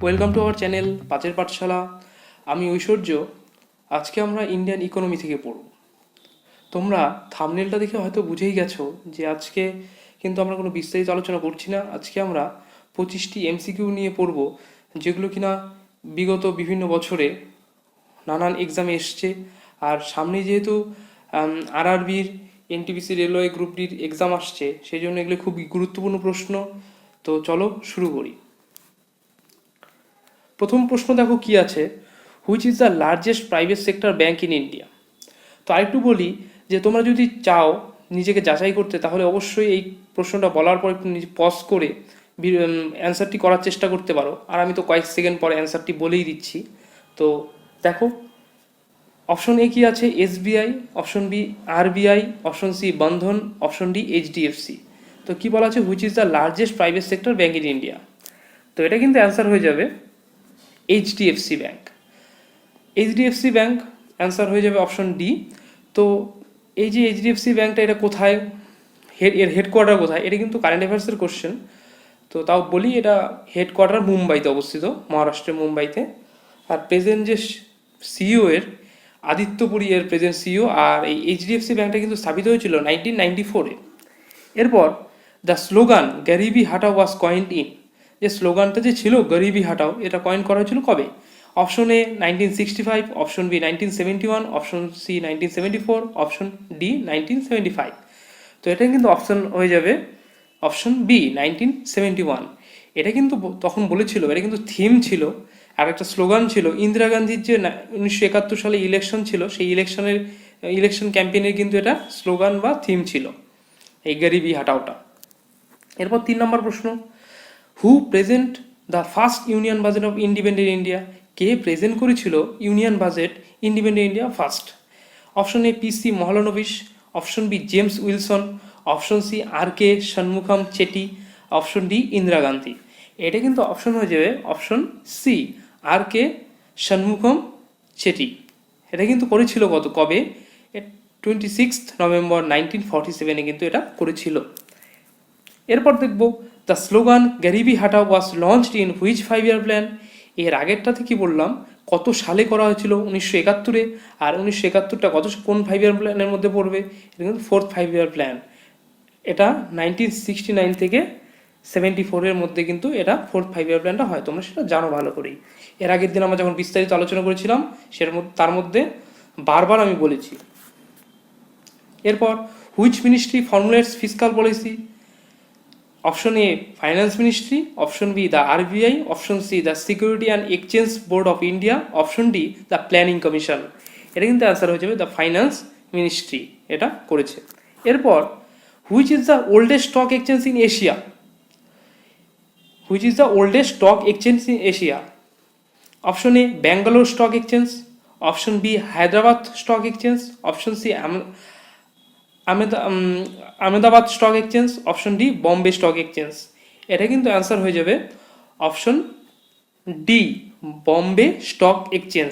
Welcome to our channel পাঁচের পাঠশালা। আমি ঐশ্বর্য। আজকে আমরা ইন্ডিয়ান ইকোনমি থেকে পড়ব। তোমরা থাম্বনেলটা দেখে হয়তো বুঝেই গেছো যে আজকে কিন্তু আমরা কোনো বিস্তারিত আলোচনা করছি না। আজকে আমরা 25টি এমসিকিউ নিয়ে পড়ব, যেগুলো কিনা বিগত বিভিন্ন বছরে নানান এক্সামে এসছে। আর সামনে যেহেতু আরআরবির, এনটিপিসি, রেলওয়ে গ্রুপ ডির এক্সাম আসছে, সেই জন্য এগুলো খুব গুরুত্বপূর্ণ প্রশ্ন। তো চলো শুরু করি। প্রথম প্রশ্ন দেখো কি আছে, which is the largest private sector bank in India. তো আরেকটু বলি যে তোমরা যদি চাও নিজেকে যাচাই করতে, তাহলে অবশ্যই এই প্রশ্নটা বলার পর একটু নিজে পজ করে অ্যান্সারটি করার চেষ্টা করতে পারো। আর আমি তো কয়েক সেকেন্ড পরে অ্যান্সারটি বলেই দিচ্ছি। তো দেখো, অপশন এ কি আছে, SBI, option B RBI, option C Bandhan, option D HDFC. তো কি বলা আছে, which is the largest private sector bank in India. তো এটা কিন্তু অ্যান্সার হয়ে যাবে HDFC bank. HDFC bank answer হয়ে যাবে অপশন ডি। তো এই যে এইচডিএফসি ব্যাংকটা, এটা কোথায়, এর হেডকোয়ার্টার কোথায়, এটা কিন্তু কারেন্ট অ্যাফেয়ার্সের কোশ্চেন। তো তাও বলি, এটা হেডকোয়ার্টার মুম্বাইতে অবস্থিত, মহারাষ্ট্রের মুম্বাইতে। আর প্রেজেন্ট যে সিইও এর, আদিত্যপুরী এর প্রেজেন্ট সিইও। আর এই এইচডিএফসি ব্যাংকটা কিন্তু স্থাপিত হয়েছিল 1994-এ। এরপর দ্য স্লোগান গরিবি হাটাও ওয়াজ কয়েন্ড ইন, যে স্লোগানটা যে ছিল গরিবি হাটাও, এটা কয়েন করা হয়েছিল কবে। Option A 1965, option B 1971, option C 1974, option D 1975। তো এটা কিন্তু অপশন হয়ে যাবে অপশন বি 1971। এটা কিন্তু তখন বলেছিল, এটা কিন্তু থিম ছিল আর একটা স্লোগান ছিল। ইন্দিরা গান্ধীর যে 1971 সালে ইলেকশন ছিল, সেই ইলেকশন ক্যাম্পেইনের কিন্তু এটা স্লোগান বা থিম ছিল, এই গরিবি হাটাওটা। এরপর 3 নম্বর প্রশ্ন, who present the first union budget of independent India. কে প্রেজেন্ট করেছিল union budget independent India first. Option A PC Mahalanobis, option B James Wilson, option C R K Shanmukham Chetty, option D Indira Gandhi. এটা কিন্তু অপশন হয়ে যাবে option C R K Shanmukham Chetry. এটা কিন্তু করেছিল কবে, 26 নভেম্বর 1947-এ কিন্তু এটা করেছিল। এরপর দেখব, দ্য স্লোগান গরিবি হাটাও was launched in which 5 year plan. এর আগেরটাতে কি বললাম, কত সালে করা হয়েছিল, 1971-এ। আর 1971টা কোন 5 ইয়ার প্ল্যানের মধ্যে পড়বে, এটা কিন্তু 4th 5 ইয়ার প্ল্যান। এটা 1969 থেকে 74-এর মধ্যে কিন্তু এটা 4th 5 ইয়ার প্ল্যানটা হয়। তোমরা সেটা জানো ভালো করেই। এর আগের দিন আমরা যখন বিস্তারিত আলোচনা করেছিলাম, তার মধ্যে বারবার আমি বলেছি। এরপর which ministry formulates fiscal policy. Option A finance ministry, option B the RBI, option C the security and exchange board of India, option D the planning commission. এটা কিন্তু অ্যান্সার হয়ে যাবে দ্য ফাইন্যান্স মিনিস্ট্রি, এটা করেছে। এরপর which is the oldest stock exchange in Asia. Which is the oldest stock exchange in Asia. Option A Bangalore stock exchange, option B Hyderabad stock exchange, option C Ahmedabad stock exchange, option D Bombay stock exchange. এটা কিন্তু answer হয়ে যাবে option D Bombay stock exchange.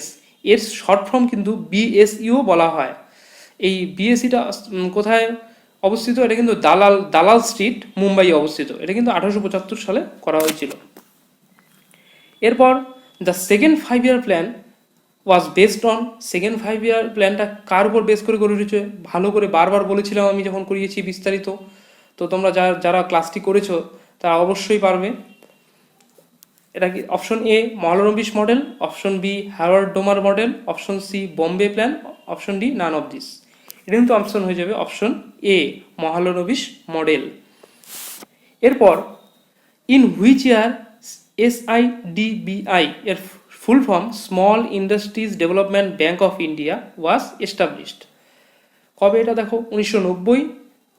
এর short form কিন্তু বিএসইও বলা হয়। এই বিএসইটা কোথায় অবস্থিত, এটা কিন্তু দালাল স্ট্রিট, মুম্বাই অবস্থিত। এটা কিন্তু 1875 সালে করা হয়েছিল। এরপর the second 5 year plan was based on, second 5 ইয়ার প্ল্যানটা কার উপর বেস করে উঠেছে, ভালো করে বারবার বলেছিলাম আমি যখন করিয়েছি বিস্তারিত। তো তোমরা যারা ক্লাসটি করেছো তারা অবশ্যই পারবে। এটা কি option A Mahalanobis model, option B Howard Domar model, option C Bombay plan, option D none of this. এটা কিন্তু অপশন হয়ে যাবে অপশন এ মহলানবিশ মডেল। এরপর ইন হুইচ ইয়ার SIDBI এর full form small industries development bank of India was established. কবে এটা দেখো, 1990,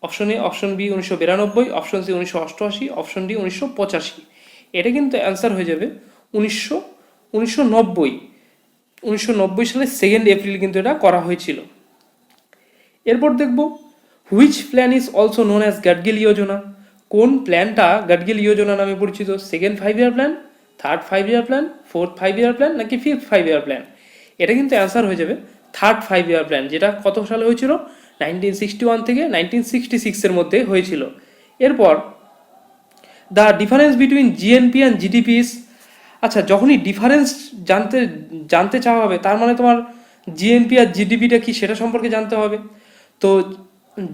option A option B 1992, option C 1988, option D 1985। এটা কিন্তু অ্যান্সার হয়ে যাবে 1990। 1990 সালে 2 এপ্রিল কিন্তু এটা করা হয়েছিল। এরপর দেখব, which plan is also known as Gadgil Yojana. কোন প্ল্যানটা গাডগিল যোজনা নামে পরিচিত, second 5 year plan, third 5 year plan, fourth 5 year plan নাকি ফিফথ 5 ইয়ার প্ল্যান। এটা কিন্তু অ্যান্সার হয়ে যাবে থার্ড 5 ইয়ার প্ল্যান, যেটা কত সালে হয়েছিল, 1961 থেকে 1966-এর মধ্যে হয়েছিল। এরপর the difference between GNP and GDP is, আচ্ছা, যখনই ডিফারেন্স জানতে জানতে চাওয়া হবে, তার মানে তোমার জিএনপি আর জিডিপিটা কি সেটা সম্পর্কে জানতে হবে। তো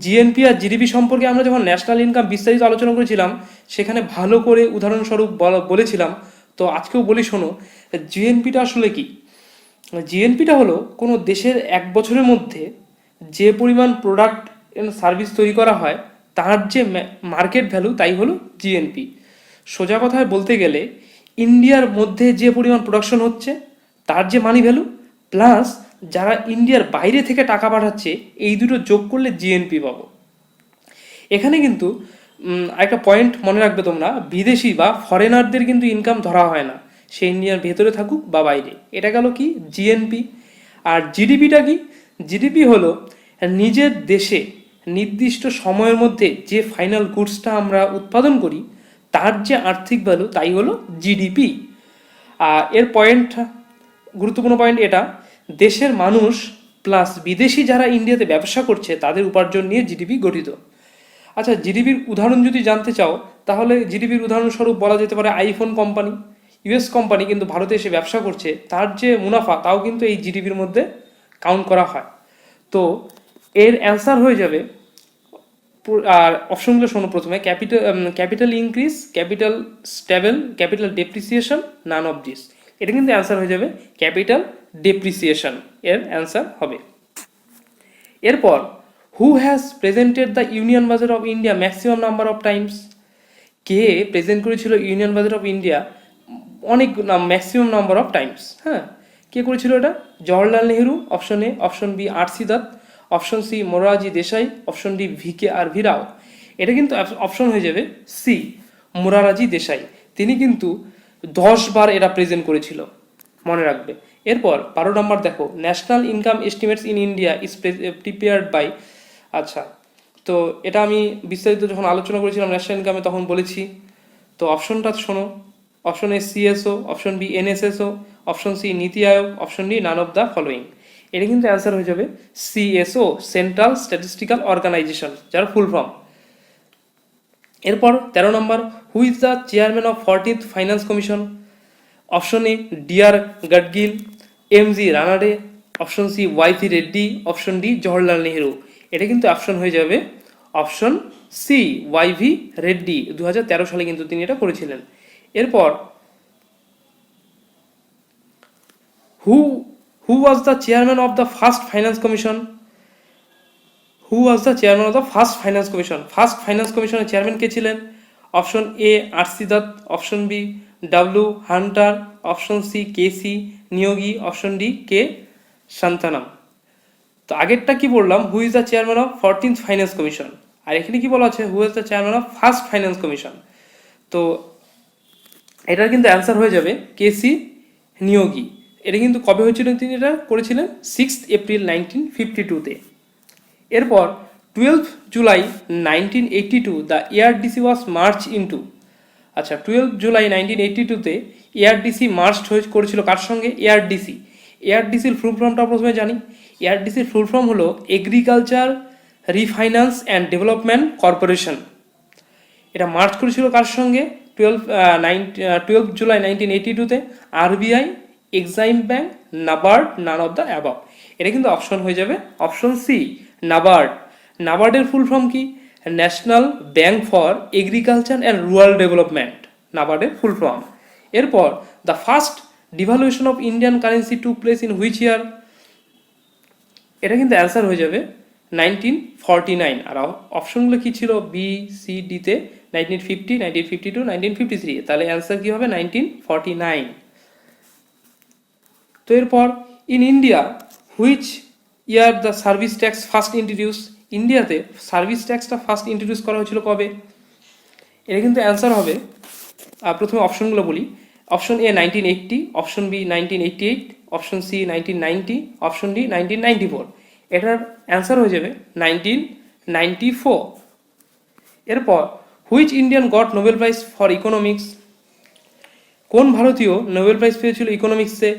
জিএনপি আর জিডিপি সম্পর্কে আমরা যখন ন্যাশনাল ইনকাম বিস্তারিত আলোচনা করেছিলাম, সেখানে ভালো করে উদাহরণস্বরূপ বলেছিলাম। তো আজকেও বলি, শোনো, জিএনপিটা আসলে কি। জিএনপিটা হলো কোনো দেশের এক বছরের মধ্যে যে পরিমাণ প্রোডাক্ট এন্ড সার্ভিস তৈরি করা হয়, তার যে মার্কেট ভ্যালু, তাই হলো জিএনপি। সোজা কথায় বলতে গেলে ইন্ডিয়ার মধ্যে যে পরিমাণ প্রোডাকশন হচ্ছে তার যে মানি ভ্যালু, প্লাস যারা ইন্ডিয়ার বাইরে থেকে টাকা পাঠাচ্ছে, এই দুটো যোগ করলে জিএনপি পাবো। এখানে কিন্তু একটা পয়েন্ট মনে রাখবে তোমরা, বিদেশি বা ফরেনারদের কিন্তু ইনকাম ধরা হয় না, সে ইন্ডিয়ার ভেতরে থাকুক বা বাইরে। এটা গেল কি জিএনপি। আর জিডিপিটা কি? জিডিপি হলো নিজের দেশে নির্দিষ্ট সময়ের মধ্যে যে ফাইনাল গুডসটা আমরা উৎপাদন করি, তার যে আর্থিক ভ্যালু, তাই হলো জিডিপি। এর পয়েন্ট, গুরুত্বপূর্ণ পয়েন্ট এটা, দেশের মানুষ প্লাস বিদেশি যারা ইন্ডিয়াতে ব্যবসা করছে তাদের উপার্জন নিয়ে জিডিপি গঠিত। আচ্ছা, জিডিপির উদাহরণ যদি জানতে চাও, তাহলে জিডিপির উদাহরণস্বরূপ বলা যেতে পারে আইফোন কোম্পানি। ইউএস কোম্পানি কিন্তু ভারতে এসে ব্যবসা করছে, তার যে মুনাফা তাও কিন্তু এই জিডিপির মধ্যে কাউন্ট করা হয়। তো এর অ্যান্সার হয়ে যাবে, আর অপশনগুলো শোনো, প্রথমে capital increase, capital stable, capital depreciation, naan of this. এটা কিন্তু অ্যান্সার হয়ে যাবে ক্যাপিটাল ডেপ্রিসিয়েশন, এর অ্যান্সার হবে। এরপর, who has presented the union budget of India maximum number of times? কে প্রেজেন্ট করেছিল ইউনিয়ন বাজেট অফ ইন্ডিয়া অনেক ম্যাক্সিমাম নাম্বার অফ টাইমস? হ্যাঁ, কে করেছিল এটা? Jawaharlal Nehru, option A. Option B R C. Dutt, option C Morarji Desai, option D V K R. Rao. এটা কিন্তু option হয়ে যাবে সি, মোরারজি দেশাই। তিনি কিন্তু 10 বার এটা প্রেজেন্ট করেছিল, মনে রাখবে। এরপর 12 নম্বর দেখো, national income estimates in India is prepared by. আচ্ছা, তো এটা আমি বিস্তারিত যখন আলোচনা করেছিলাম ন্যাশনাল ইনকামে, তখন বলেছি। তো অপশনটা শোনো, option A CSO, option B NSSO, option C Niti Aayog, option D none of the following. এটা কিন্তু অ্যান্সার হয়ে যাবে সিএসও, সেন্ট্রাল স্ট্যাটিস্টিক্যাল অর্গানাইজেশন, যার ফুল ফর্ম। এরপর 13 নম্বর, who is the chairman of 14th finance commission? Option A D R. Gadgil, M G. Ranade, option C Y V. Reddy, option D Jawaharlal Nehru. এটা কিন্তু option হয়ে যাবে অপশন সি, ওয়াই.ভি. রেড্ডি। 2013 সালে কিন্তু তিনি এটা করেছিলেন। এরপর, who who was the chairman of the first finance commission? Who was the chairman of the first finance commission? First finance কমিশনের চেয়ারম্যান কে ছিলেন? Option A R C. Dutt, option B W Hunter, option C K C. Neogy, option D K Santhanam. তো আগেরটা কি বললাম, who is the chairman of 14th finance commission, আর এখানে কি বলা আছে, who is the chairman of first finance commission. তো এটার কিন্তু অ্যান্সার হয়ে যাবে কে.সি. নিয়োগী। এটা কিন্তু কবে হয়েছিল, তিনি এটা করেছিলেন 6 এপ্রিল 1952-তে। এরপর 12 July 1982 the ARDC was merged into. আচ্ছা, 12 জুলাই 1982-তে এআরডিসি মার্চ করেছিল কার সঙ্গে? এআরডিসি। এআরডিসির ফুল ফর্মটা প্রথমে জানি। এআরডিসির ফুল ফর্ম হলো agriculture refinance and development corporation. এটা মার্চ করেছিল কার সঙ্গে? 12 জুলাই 1982-তে RBI, EXIM bank, NABARD, none of the above. এটা কিন্তু অপশন হয়ে যাবে অপশন সি, নাবার্ড। নাবার্ডের ফুল ফর্ম কি? National bank for agriculture and rural development, নাবার্ডের ফুল ফর্ম। এরপর, the first devaluation of Indian currency took place in which year? এটা কিন্তু অ্যান্সার হয়ে যাবে 1949। আর অপশনগুলো কি ছিল? বি, সি, ডিতে 1950, 1952, 1953। তাহলে অ্যান্সার কি হবে? 1949। তো এরপর, in India which year the service tax first introduce? ইন্ডিয়াতে সার্ভিস ট্যাক্সটা ফার্স্ট ইন্ট্রোডিউস করা হয়েছিল কবে? এটা কিন্তু অ্যান্সার হবে, প্রথমে অপশনগুলো বলি। Option A 1980, option B 1988, option C 1990, option D 1994। এটার অ্যান্সার হয়ে যাবে 1994। এরপর, which Indian got Nobel prize for economics? কোন ভারতীয় নোবেল প্রাইজ পেয়েছিল ইকোনমিক্সে?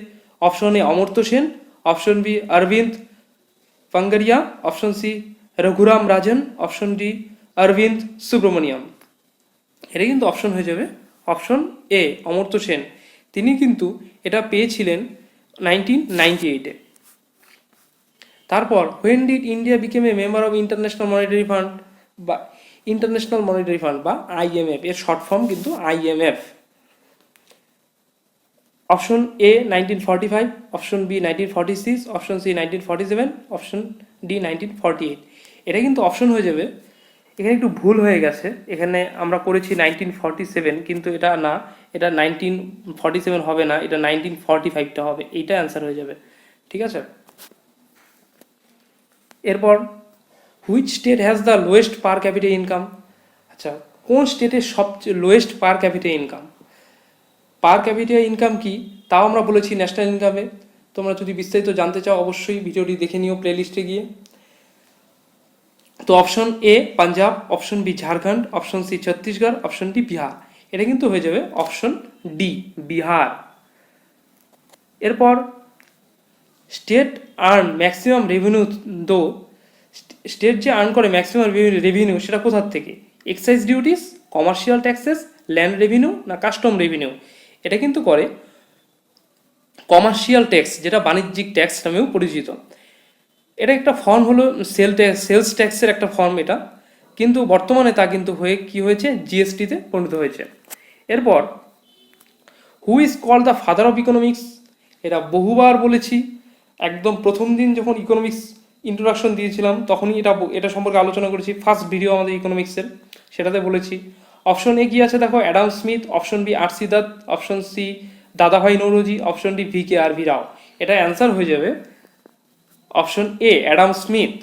Option A Amartya Sen, option B Arvind Panagariya, option C Raghuram Rajan, option D Arvind Subramanian. এটা কিন্তু অপশন হয়ে যাবে অপশন এ, অমর্ত্য সেন। তিনি কিন্তু এটা পেয়েছিলেন 1998-এ। তারপর when did India become a member of international monetary fund বা আইএমএফ, এর শর্ট ফর্ম কিন্তু IMF. Option A 1945, option B 1946, option C 1947, option D 1948। এটা কিন্তু অপশন হয়ে যাবে, এখানে একটু ভুল হয়ে গেছে, এখানে আমরা করেছি 1947, কিন্তু এটা না, এটা 1947 হবে না, এটা 1945টা হবে, এইটা অ্যান্সার হয়ে যাবে। ঠিক আছে, এরপর which state has the lowest per capital income. আচ্ছা, কোন স্টেটের সবচেয়ে লোয়েস্ট পার ক্যাপিটা ইনকাম? পার ক্যাপিটা ইনকাম কি তাও আমরা বলেছি ন্যাশনাল ইনকামে। তোমরা যদি বিস্তারিত জানতে চাও অবশ্যই ভিডিওটি দেখে নিও প্লেলিস্টে গিয়ে। তো option A Punjab, option B Jharkhand, option C Chhattisgarh, option D Bihar. এটা কিন্তু হয়ে যাবে অপশন ডি বিহার। এরপর state earn maximum revenue, though state যে আর্ন করে ম্যাক্সিমাম রেভিনিউ সেটা কোথার থেকে? Excise duties, commercial taxes, land revenue না কাস্টম রেভিনিউ? এটা কিন্তু করে কমার্শিয়াল ট্যাক্স, যেটা বাণিজ্যিক ট্যাক্স নামেও পরিচিত। এটা একটা ফর্ম হলো সেলস ট্যাক্সের একটা ফর্ম এটা, কিন্তু বর্তমানে তা কিন্তু কি হয়েছে, জিএসটিতে পরিণত হয়েছে। এরপর who is called the father of economics? এটা বহুবার বলেছি, একদম প্রথম দিন যখন ইকোনমিক্স ইন্ট্রোডাকশন দিয়েছিলাম তখনই এটা সম্পর্কে আলোচনা করেছি, ফার্স্ট ভিডিও আমাদের ইকোনমিক্সের, সেটাতে বলেছি। অপশন এ কি আছে দেখো, Adam Smith, option B R C Dutt, option C Dadabhai Naoroji, option D V K R V Rao. এটা অ্যান্সার হয়ে যাবে option A Adam Smith.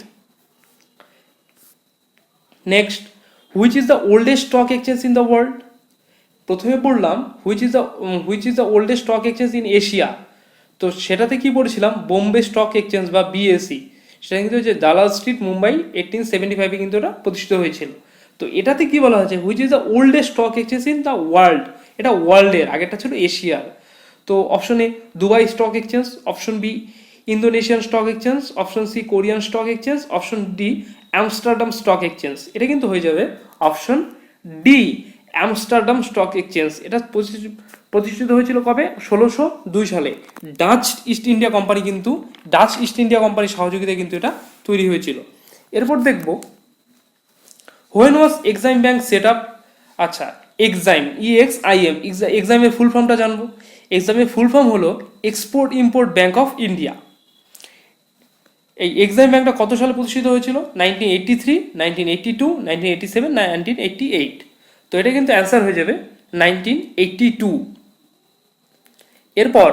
Next, which is the oldest stock exchange in the world? প্রথমে পড়লাম which is the oldest stock exchange in Asia, তো সেটাতে কি পড়েছিলাম, Bombay stock exchange বা বিএসি। সেটা কিন্তু হচ্ছে দালাল স্ট্রিট, মুম্বাই, 1875-এ কিন্তু এটা প্রতিষ্ঠিত হয়েছিল। তো এটাতে কি বলা হয়েছে, which is the oldest stock exchange in the world, এটা ওয়ার্ল্ডের, আগেরটা ছিল এশিয়ার। তো option A Dubai stock exchange, option B Indonesian stock exchange, option C Korean stock exchange, option D Amsterdam stock exchange. এটা কিন্তু হয়ে যাবে option D Amsterdam stock exchange. এটা প্রতিষ্ঠিত হয়েছিল কবে, 1602 সালে। ডাচ ইস্ট ইন্ডিয়া কোম্পানির সহযোগিতায় কিন্তু এটা তৈরি হয়েছিল। এরপর দেখব when was EXIM bank set up. আচ্ছা, এক্সাইম, EXIM, এক্সাইমের ফুল ফর্মটা জানবো। এক্সাইমের ফুল ফর্ম হলো export import bank of India. এই এক্সাইম ব্যাংকটা কত সালে প্রতিষ্ঠিত হয়েছিল? 1983, 1982, 1987, 1988। তো এটা কিন্তু অ্যান্সার হয়ে যাবে 1982। এরপর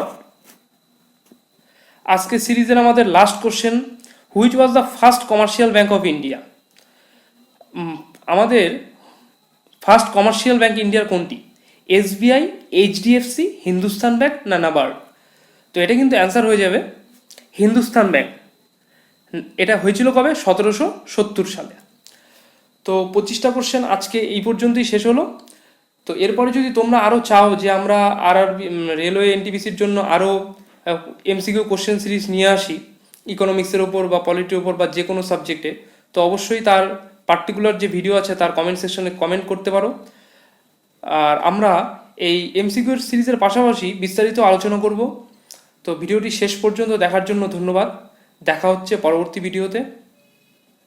আজকে সিরিজের আমাদের last question, which was the first commercial bank of India? আমাদের ফার্স্ট কমার্শিয়াল ব্যাংক ইন্ডিয়ার কোনটি? SBI, HDFC, হিন্দুস্তান ব্যাংক না নাবার্ড? তো এটা কিন্তু অ্যান্সার হয়ে যাবে হিন্দুস্তান ব্যাংক। এটা হয়েছিল কবে? 1770 সালে। তো 25টা কোশ্চেন আজকে এই পর্যন্তই শেষ হলো। তো এরপরে যদি তোমরা আরও চাও যে আমরা রেলওয়ে এনটিপিসির জন্য আরও MCQ কোশ্চেন সিরিজ নিয়ে আসি ইকোনমিক্সের ওপর বা পলিটির ওপর বা যে কোনো সাবজেক্টে, তো অবশ্যই তার পার্টিকুলার যে ভিডিও আছে তার কমেন্ট সেকশনে কমেন্ট করতে পারো। আর আমরা এই MCQ সিরিজের পাশাপাশি বিস্তারিত আলোচনা করব। তো ভিডিওটি শেষ পর্যন্ত দেখার জন্য ধন্যবাদ। দেখা হচ্ছে পরবর্তী ভিডিওতে।